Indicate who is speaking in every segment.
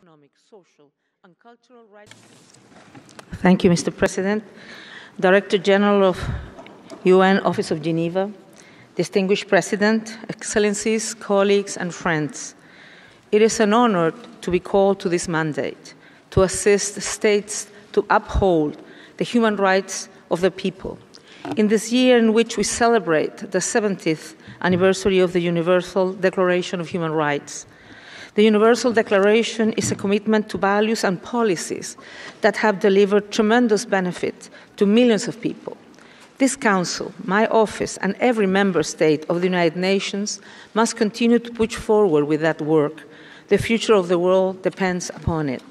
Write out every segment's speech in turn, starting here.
Speaker 1: economic, social, and cultural rights. Thank you, Mr. President. Director General of UN Office of Geneva, distinguished President, Excellencies, colleagues, and friends. It is an honor to be called to this mandate, to assist states to uphold the human rights of the people. In this year in which we celebrate the 70th anniversary of the Universal Declaration of Human Rights, the Universal Declaration is a commitment to values and policies that have delivered tremendous benefit to millions of people. This Council, my office, and every member state of the United Nations must continue to push forward with that work. The future of the world depends upon it.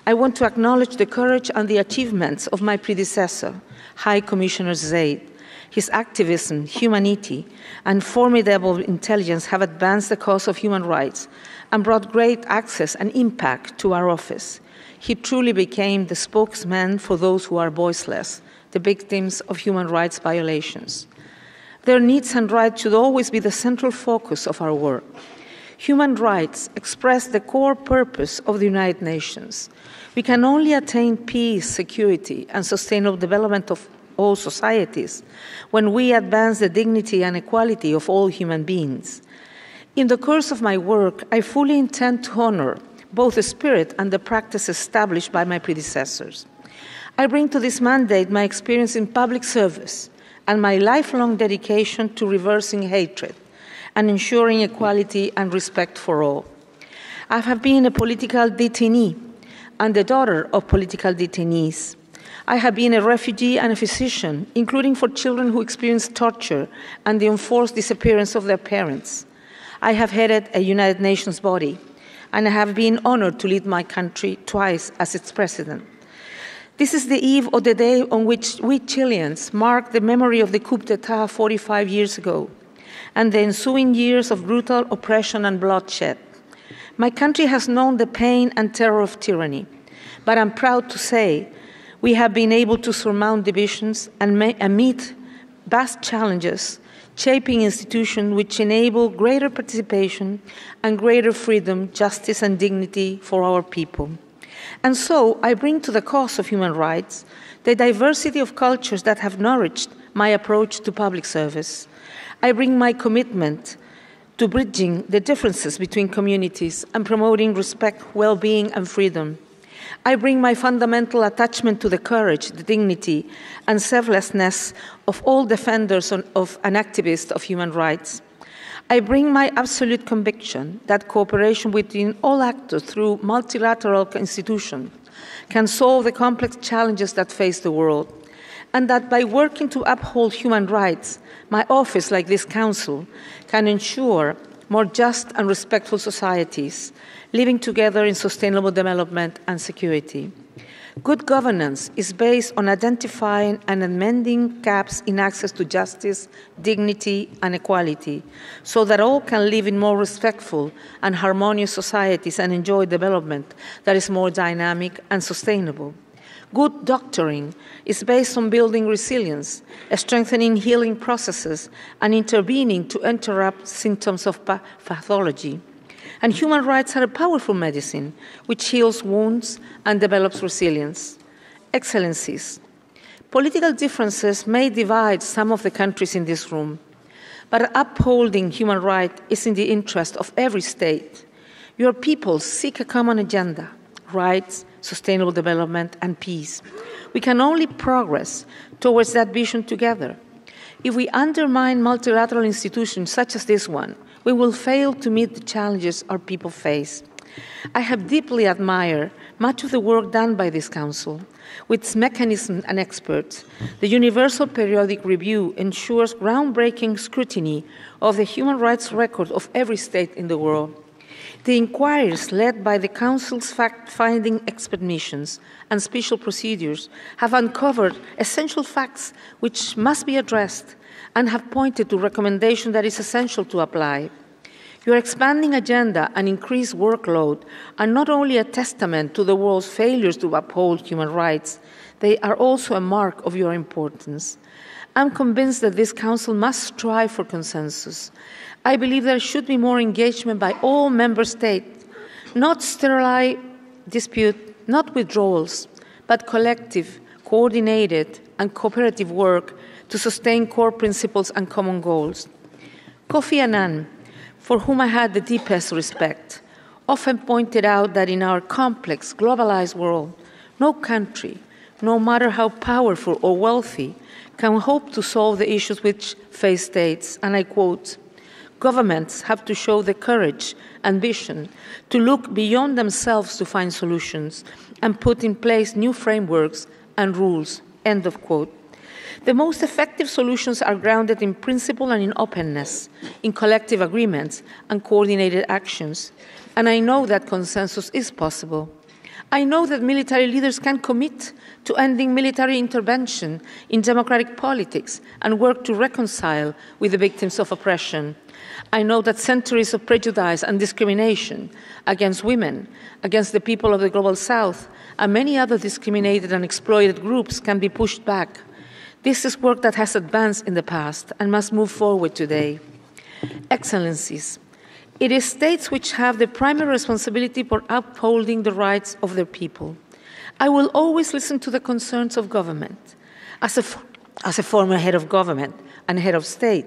Speaker 1: I want to acknowledge the courage and the achievements of my predecessor, High Commissioner Zaid. His activism, humanity, and formidable intelligence have advanced the cause of human rights and brought great access and impact to our office. He truly became the spokesman for those who are voiceless, the victims of human rights violations. Their needs and rights should always be the central focus of our work. Human rights express the core purpose of the United Nations. We can only attain peace, security, and sustainable development of all societies when we advance the dignity and equality of all human beings. In the course of my work, I fully intend to honor both the spirit and the practice established by my predecessors. I bring to this mandate my experience in public service and my lifelong dedication to reversing hatred and ensuring equality and respect for all. I have been a political detainee and the daughter of political detainees. I have been a refugee and a physician, including for children who experience torture and the enforced disappearance of their parents. I have headed a United Nations body, and I have been honored to lead my country twice as its president. This is the eve of the day on which we Chileans mark the memory of the coup d'etat 45 years ago, and the ensuing years of brutal oppression and bloodshed. My country has known the pain and terror of tyranny, but I'm proud to say we have been able to surmount divisions and meet vast challenges, shaping institutions which enable greater participation and greater freedom, justice, and dignity for our people. And so I bring to the cause of human rights the diversity of cultures that have nourished my approach to public service. I bring my commitment to bridging the differences between communities and promoting respect, well-being, and freedom. I bring my fundamental attachment to the courage, the dignity, and selflessness of all defenders of and activists of human rights. I bring my absolute conviction that cooperation between all actors through multilateral institutions can solve the complex challenges that face the world, and that by working to uphold human rights, my office, like this Council, can ensure more just and respectful societies, living together in sustainable development and security. Good governance is based on identifying and amending gaps in access to justice, dignity, and equality, so that all can live in more respectful and harmonious societies and enjoy development that is more dynamic and sustainable. Good doctoring is based on building resilience, strengthening healing processes, and intervening to interrupt symptoms of pathology. And human rights are a powerful medicine which heals wounds and develops resilience. Excellencies, political differences may divide some of the countries in this room, but upholding human rights is in the interest of every state. Your peoples seek a common agenda: rights, sustainable development, and peace. We can only progress towards that vision together. If we undermine multilateral institutions such as this one, we will fail to meet the challenges our people face. I have deeply admired much of the work done by this Council. With its mechanisms and experts, the Universal Periodic Review ensures groundbreaking scrutiny of the human rights record of every state in the world. The inquiries led by the Council's fact-finding expert missions and special procedures have uncovered essential facts which must be addressed and have pointed to recommendations that is essential to apply. Your expanding agenda and increased workload are not only a testament to the world's failures to uphold human rights, they are also a mark of your importance. I'm convinced that this Council must strive for consensus. I believe there should be more engagement by all member states, not sterile dispute not withdrawals, but collective, coordinated, and cooperative work to sustain core principles and common goals. Kofi Annan, for whom I had the deepest respect, often pointed out that in our complex, globalized world, no country, no matter how powerful or wealthy, can hope to solve the issues which face states. And I quote, "Governments have to show the courage, ambition, to look beyond themselves to find solutions and put in place new frameworks and rules." End of quote. The most effective solutions are grounded in principle and in openness, in collective agreements and coordinated actions. And I know that consensus is possible. I know that military leaders can commit to ending military intervention in democratic politics and work to reconcile with the victims of oppression. I know that centuries of prejudice and discrimination against women, against the people of the Global South, and many other discriminated and exploited groups can be pushed back. This is work that has advanced in the past and must move forward today. Excellencies, it is states which have the primary responsibility for upholding the rights of their people. I will always listen to the concerns of government. As a former head of government and head of state,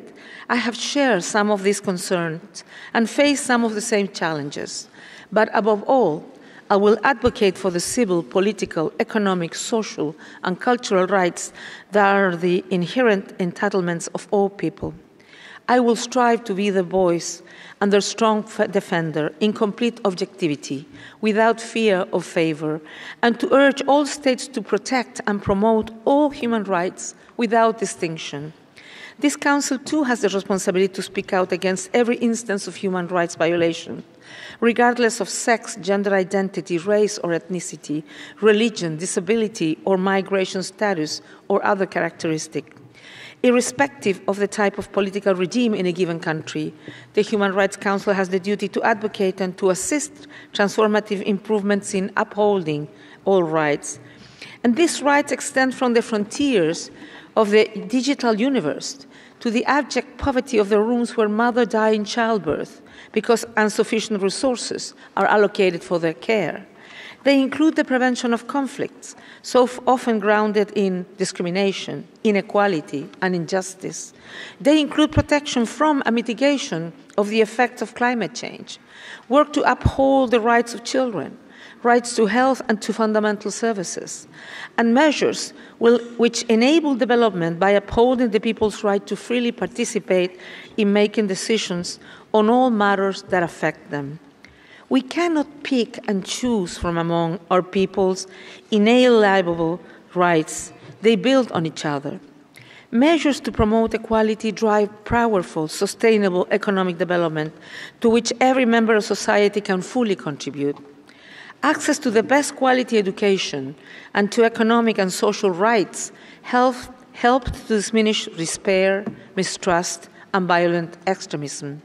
Speaker 1: I have shared some of these concerns and faced some of the same challenges. But above all, I will advocate for the civil, political, economic, social, and cultural rights that are the inherent entitlements of all people. I will strive to be the voice and their strong defender in complete objectivity, without fear of favor, and to urge all states to protect and promote all human rights without distinction. This Council too has the responsibility to speak out against every instance of human rights violation, regardless of sex, gender identity, race or ethnicity, religion, disability or migration status or other characteristic. Irrespective of the type of political regime in a given country, the Human Rights Council has the duty to advocate and to assist transformative improvements in upholding all rights. And these rights extend from the frontiers of the digital universe to the abject poverty of the rooms where mothers die in childbirth because insufficient resources are allocated for their care. They include the prevention of conflicts, so often grounded in discrimination, inequality, and injustice. They include protection from and mitigation of the effects of climate change, work to uphold the rights of children, rights to health and to fundamental services, and measures which enable development by upholding the people's right to freely participate in making decisions on all matters that affect them. We cannot pick and choose from among our people's inalienable rights. They build on each other. Measures to promote equality drive powerful, sustainable economic development to which every member of society can fully contribute. Access to the best quality education and to economic and social rights help to diminish despair, mistrust, and violent extremism.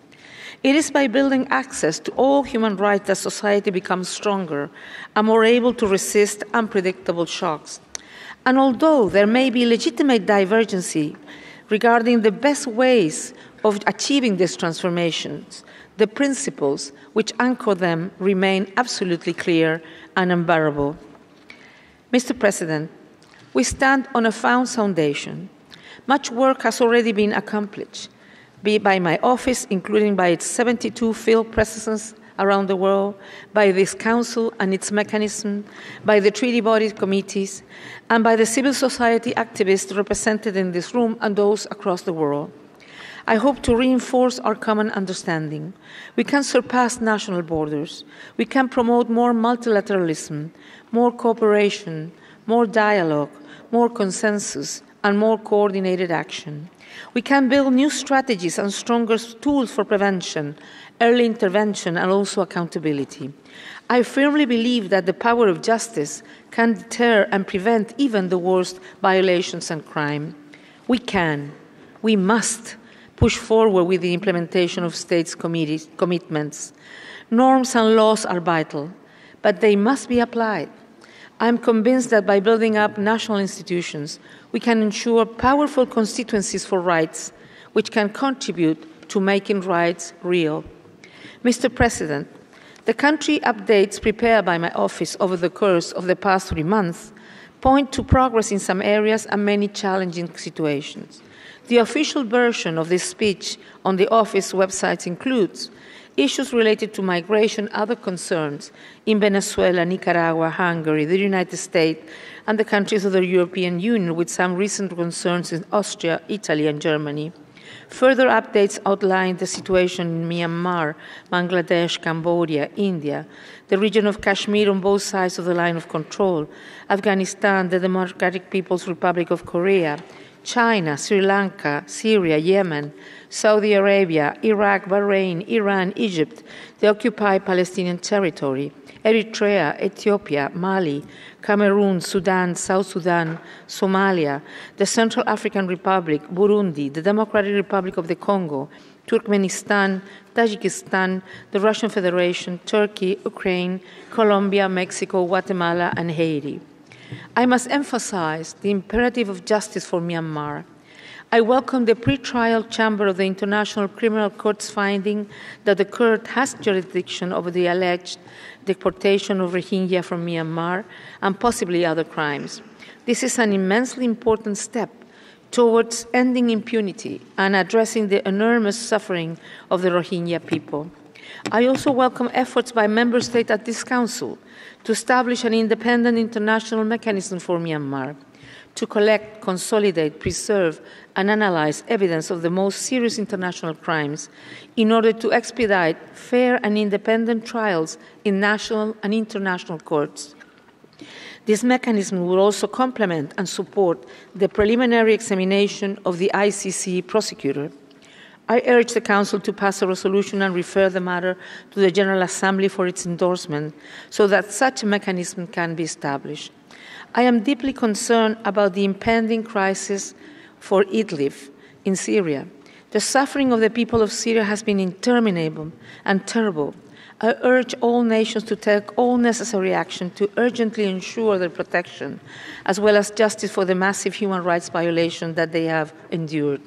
Speaker 1: It is by building access to all human rights that society becomes stronger and more able to resist unpredictable shocks. And although there may be legitimate divergency regarding the best ways of achieving these transformations, the principles which anchor them remain absolutely clear and unbearable. Mr. President, we stand on a firm foundation. Much work has already been accomplished, be it by my office, including by its 72 field presences around the world, by this Council and its mechanism, by the treaty body committees, and by the civil society activists represented in this room and those across the world. I hope to reinforce our common understanding. We can surpass national borders. We can promote more multilateralism, more cooperation, more dialogue, more consensus, and more coordinated action. We can build new strategies and stronger tools for prevention, early intervention, and also accountability. I firmly believe that the power of justice can deter and prevent even the worst violations and crime. We must push forward with the implementation of states' commitments. Norms and laws are vital, but they must be applied. I am convinced that by building up national institutions, we can ensure powerful constituencies for rights, which can contribute to making rights real. Mr. President, The country updates prepared by my office over the course of the past 3 months point to progress in some areas and many challenging situations. The official version of this speech on the office website includes issues related to migration, other concerns in Venezuela, Nicaragua, Hungary, the United States, and the countries of the European Union, with some recent concerns in Austria, Italy, and Germany. Further updates outline the situation in Myanmar, Bangladesh, Cambodia, India, the region of Kashmir on both sides of the line of control, Afghanistan, the Democratic People's Republic of Korea, China, Sri Lanka, Syria, Yemen, Saudi Arabia, Iraq, Bahrain, Iran, Egypt, the occupied Palestinian territory, Eritrea, Ethiopia, Mali, Cameroon, Sudan, South Sudan, Somalia, the Central African Republic, Burundi, the Democratic Republic of the Congo, Turkmenistan, Tajikistan, the Russian Federation, Turkey, Ukraine, Colombia, Mexico, Guatemala, and Haiti. I must emphasize the imperative of justice for Myanmar. I welcome the pre-trial chamber of the International Criminal Court's finding that the court has jurisdiction over the alleged deportation of Rohingya from Myanmar and possibly other crimes. This is an immensely important step towards ending impunity and addressing the enormous suffering of the Rohingya people. I also welcome efforts by member states at this Council to establish an independent international mechanism for Myanmar to collect, consolidate, preserve, and analyze evidence of the most serious international crimes in order to expedite fair and independent trials in national and international courts. This mechanism will also complement and support the preliminary examination of the ICC prosecutor. I urge the Council to pass a resolution and refer the matter to the General Assembly for its endorsement so that such a mechanism can be established. I am deeply concerned about the impending crisis for Idlib in Syria. The suffering of the people of Syria has been interminable and terrible. I urge all nations to take all necessary action to urgently ensure their protection, as well as justice for the massive human rights violation that they have endured.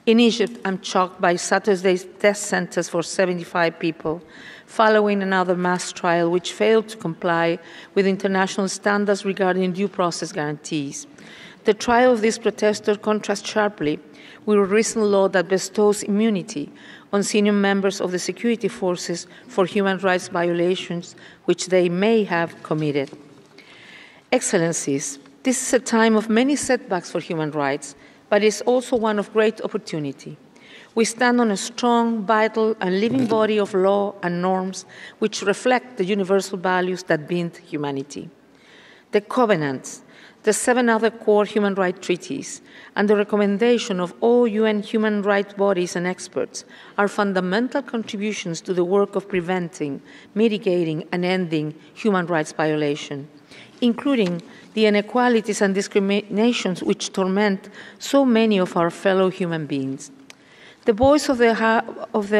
Speaker 1: In Egypt, I'm shocked by Saturday's death sentence for 75 people, following another mass trial which failed to comply with international standards regarding due process guarantees. The trial of these protesters contrasts sharply with a recent law that bestows immunity on senior members of the security forces for human rights violations which they may have committed. Excellencies, this is a time of many setbacks for human rights, but it's also one of great opportunity. We stand on a strong, vital, and living body of law and norms which reflect the universal values that bind humanity. The covenants, the 7 other core human rights treaties, and the recommendation of all UN human rights bodies and experts are fundamental contributions to the work of preventing, mitigating, and ending human rights violation, including the inequalities and discriminations which torment so many of our fellow human beings. The voice of the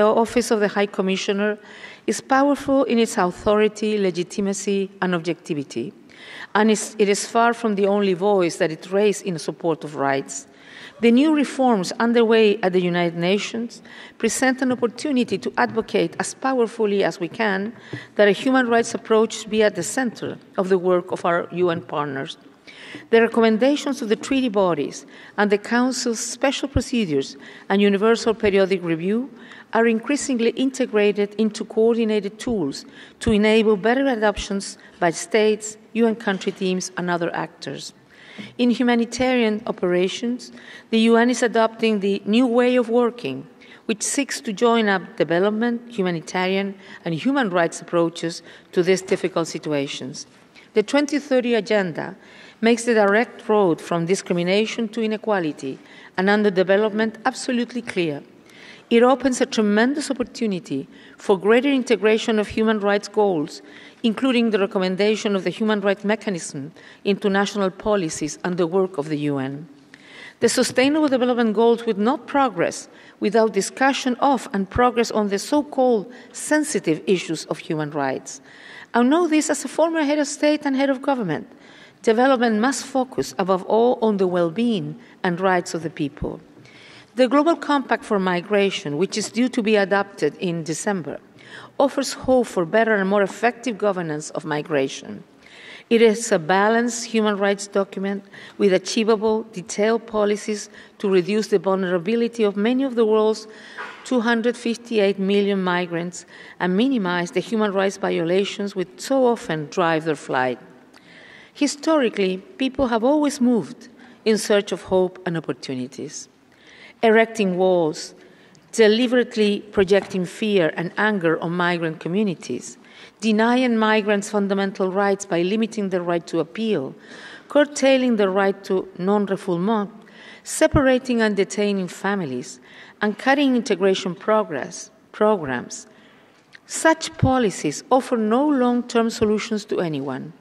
Speaker 1: Office of the High Commissioner is powerful in its authority, legitimacy, and objectivity, and it is far from the only voice that it raises in support of rights. The new reforms underway at the United Nations present an opportunity to advocate as powerfully as we can that a human rights approach be at the center of the work of our UN partners. The recommendations of the treaty bodies and the Council's special procedures and universal periodic review are increasingly integrated into coordinated tools to enable better adoptions by states, UN country teams, and other actors. In humanitarian operations, the UN is adopting the new way of working, which seeks to join up development, humanitarian, and human rights approaches to these difficult situations. The 2030 Agenda makes the direct road from discrimination to inequality and underdevelopment absolutely clear. It opens a tremendous opportunity for greater integration of human rights goals, including the recommendation of the Human Rights Mechanism into national policies and the work of the UN. The Sustainable Development Goals would not progress without discussion of and progress on the so-called sensitive issues of human rights. I know this as a former head of state and head of government. Development must focus above all on the well-being and rights of the people. The Global Compact for Migration, which is due to be adopted in December, offers hope for better and more effective governance of migration. It is a balanced human rights document with achievable, detailed policies to reduce the vulnerability of many of the world's 258 million migrants and minimize the human rights violations which so often drive their flight. Historically, people have always moved in search of hope and opportunities. Erecting walls, deliberately projecting fear and anger on migrant communities, denying migrants fundamental rights by limiting their right to appeal, curtailing the right to non-refoulement, separating and detaining families, and cutting integration programs. Such policies offer no long-term solutions to anyone,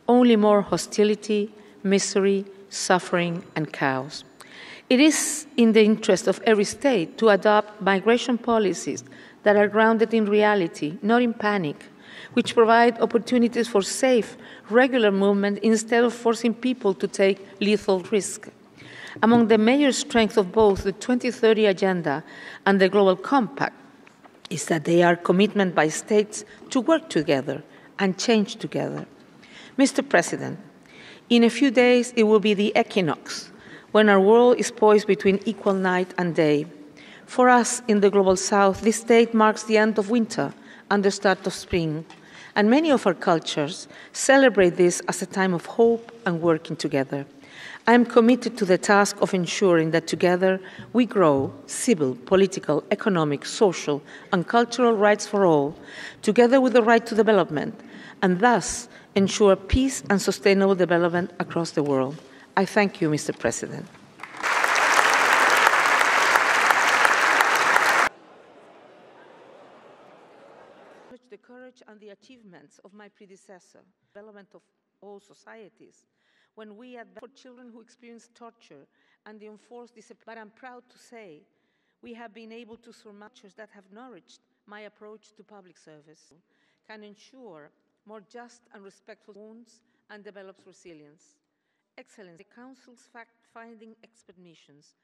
Speaker 1: only more hostility, misery, suffering, and chaos. It is in the interest of every state to adopt migration policies that are grounded in reality, not in panic, which provide opportunities for safe, regular movement instead of forcing people to take lethal risk. Among the major strengths of both the 2030 Agenda and the Global Compact is that they are commitment by states to work together and change together. Mr. President, in a few days it will be the equinox, when our world is poised between equal night and day. For us in the Global South, this date marks the end of winter and the start of spring, and many of our cultures celebrate this as a time of hope and working together. I am committed to the task of ensuring that together we grow civil, political, economic, social, and cultural rights for all, together with the right to development, and thus ensure peace and sustainable development across the world. I thank you, Mr. President. The courage and the achievements of my predecessor, development of all societies, when we advocate for children who experience torture and the enforced discipline. But I'm proud to say we have been able to surmount that have nourished my approach to public service, can ensure more just and respectful wounds and develops resilience. Excellency, the Council's fact-finding expert missions